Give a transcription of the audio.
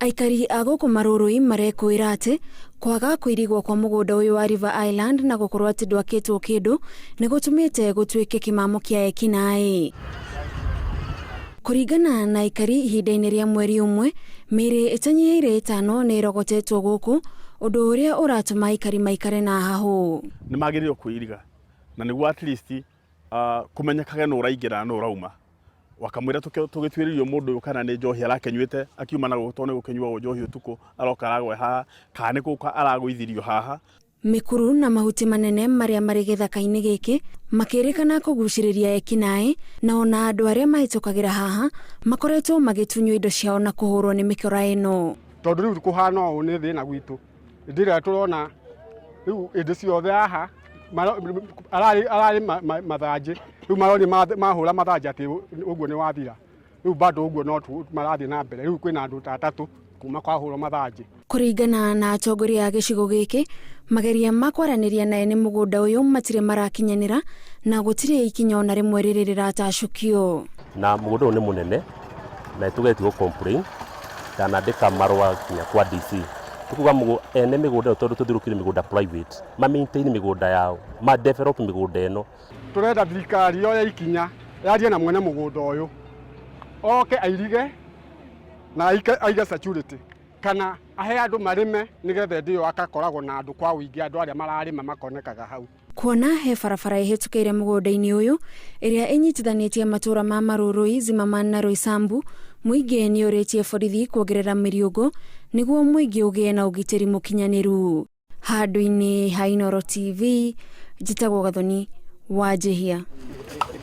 Aikari a guku Marurui marekwira ati kwaga kuirigwo kwa mugunda uyu wa River Island na gukorwo ati ndwakitwo kindu ni gutumite gutwike kimamo kia ekinai. Kuringana na Aikari, ihinda-ini ria mweri umwe miiri itanyihiire 5 ni irogotetwo guku, undu uria uratuma Aikari maikare na hahu. Ni magiririo kuiriga na niguo at least kumenyekage no uraingira no urauma, wakamwira tugitwiririo mundu uyu kana ni njohi arakenyuite akiuma na gutone gukenyua njohi utuku aroka aragwe haha kana ni kuka aragwithirio haha. Mikuru na mahuti manene maria mari githaka-ini giki makirikana kuguciriria ekinai, na ona andu aria mahitukagira haha makoretwo magitunywo indo ciao na kuhurwo ni mikora ino. Tondu riu kuhana uu ni thina gwitu ndira turona riu indi ciothe haha arari mathanji riu maroni mahura mathanji ati uguo ni wathira, riu bado uguo no marathi na mbere, riu kwina andu 3 kuma kwahurwo mathanji. Kuringana na atongoria a gicigo giki, mageria makwaraniria na ene mugunda uyu matire marakinyanira na gutire ikinya ona rimwe riri riratacukio. Na mugunda uyu ni munene na tugetie complain kana ndika marwa kinya kwa DC tukuga ene migunda tondu tuthirukire migunda private ma maintain migunda yao ma develop migunda eno. Turenda thirikari yo ya ikinya yarie na mwene mugunda uyu oke airige na aiga security kana ahe andu marime nigethe ndio akakoragwo na andu kwa wingi, andu aria mararima makonekaga hau. Kuona he barabara ihitukeire mugunda-ini uyu iria inyitithanitie matura ma Marurui, Zimmerman na Roysambu, muingi ni uritie borithi kuongerera miriugo niguo muingi ugie na ugitiri mukinyaniru. Handu-ini ha Inooro TV, njitagwo Gathoni wa Jehia.